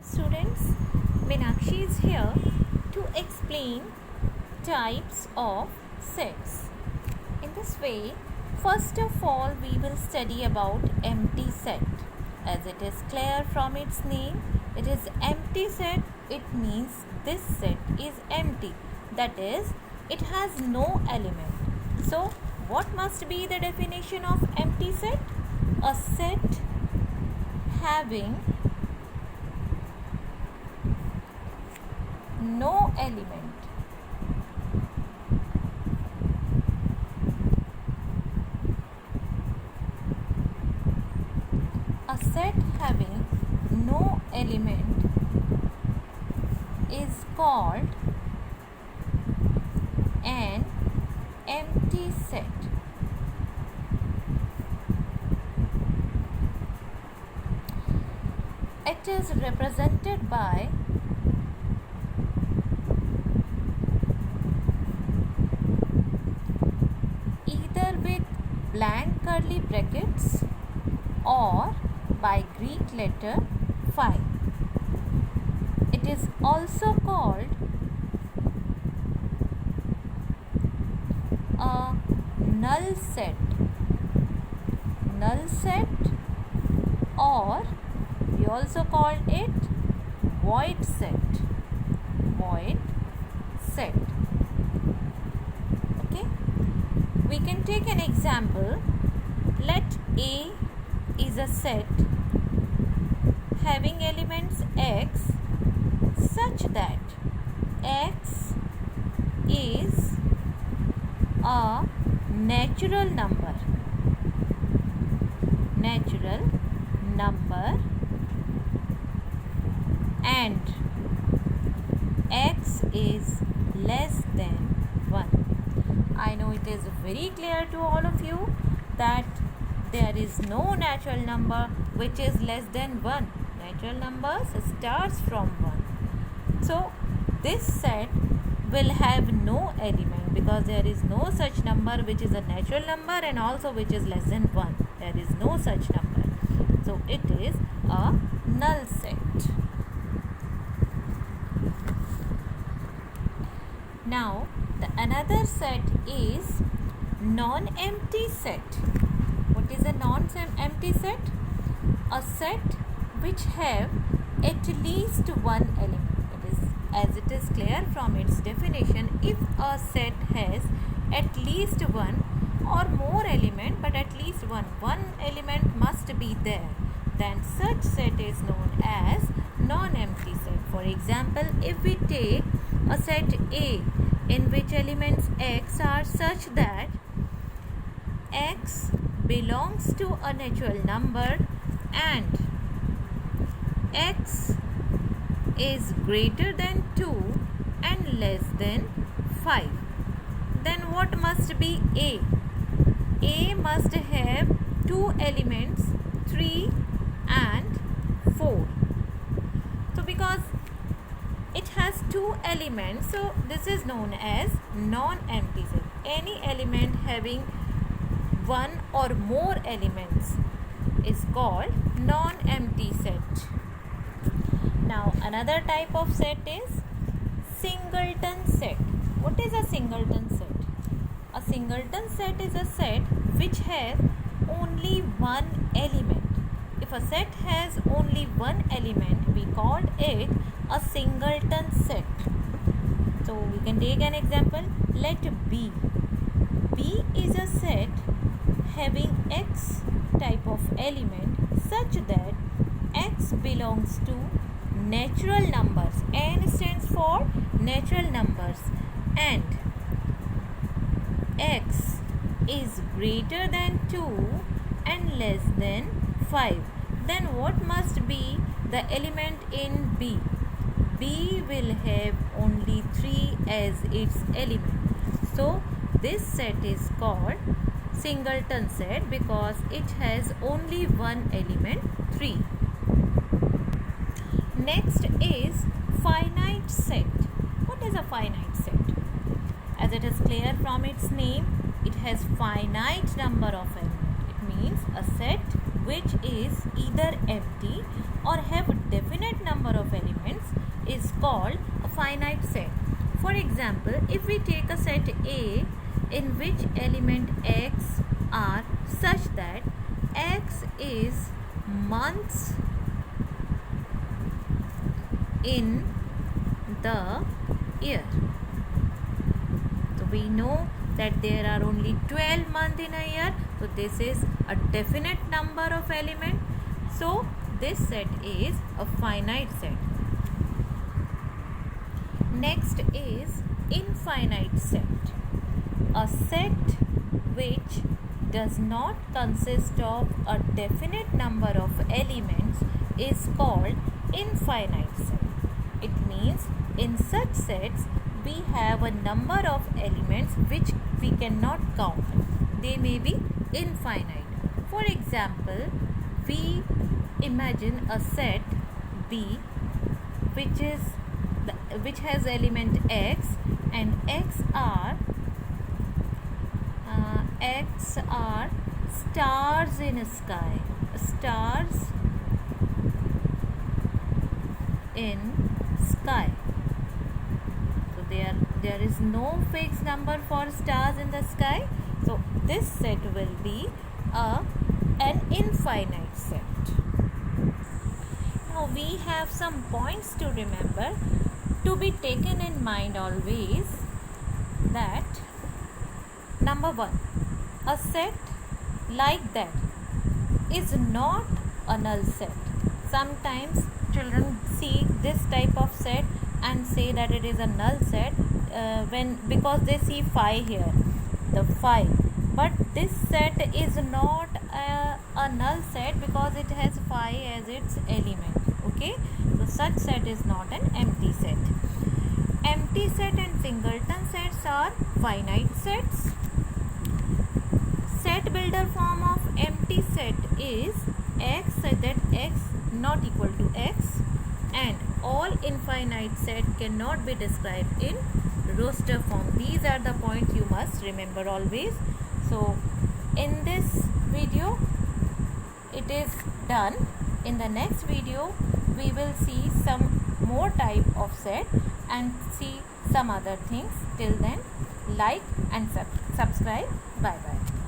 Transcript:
Students, Meenakshi is here to explain types of sets. In this way, first of all, we will study about empty set. As it is clear from its name, it is empty set. It means this set is empty. That is, it has no element. So, what must be the definition of empty set? A set having no element. A set having no element is called an empty set. It is represented by either with blank curly brackets or by Greek letter phi. It is also called a null set. Null set, or we also call it void set. Void set. Okay. We can take an example. Let A is a set having elements x such that x is a natural number. Natural number and x is less than 1. I know it is very clear to all of you that there is no natural number which is less than 1. Natural numbers starts from 1. So, this set will have no element because there is no such number which is a natural number and also which is less than 1. There is no such number. So, it is a null set. Now, the another set is non-empty set. What is a non-empty set? A set which have at least one element. It is, as it is clear from its definition, if a set has at least one or more element, but at least one element must be there, then such set is known as non-empty set. For example, if we take a set A in which elements x are such that x belongs to a natural number and x is greater than 2 and less than 5, then what must be A? A must have two elements 3 and 4. So because it has two elements, so this is known as non-empty set. Any element having one or more elements is called non-empty set. Now another type of set is singleton set. What is a singleton set? A singleton set is a set which has only one element. If a set has only one element, we call it a singleton set. So we can take an example. Let B. B is a set having x type of element such that x belongs to natural numbers. N stands for natural numbers and x is greater than 2 and less than 5. Then what must be the element in B? B will have only 3 as its element. So this set is called singleton set because it has only one element 3. Next is finite set. What is a finite set? As it is clear from its name, it has finite number of elements. It means a set which is either empty or have a definite number of elements. is called a finite set. For example, if we take a set A in which element x are such that x is months in the year. So we know that there are only 12 months in a year. So this is a definite number of elements. So this set is a finite set. Next is infinite set. A set which does not consist of a definite number of elements is called infinite set. It means in such sets we have a number of elements which we cannot count. They may be infinite. For example, we imagine a set B which has element x, and x are stars in sky. Stars in sky. So there is no fixed number for stars in the sky. So this set will be an infinite set. Now we have some points to remember, to be taken in mind always, that number 1, a set like that is not a null set. Sometimes children see this type of set and say that it is a null set because they see phi here, the phi. But this set is not a null set because it has phi as its element. Okay, so such set is not an empty set. Empty set and singleton sets are finite sets. Set builder form of empty set is x such that x not equal to x, and all infinite set cannot be described in roster form. These are the points you must remember always. So in this video it is done. In the next video we will see some more type of set and see some other things. Till then, like and subscribe. Bye bye.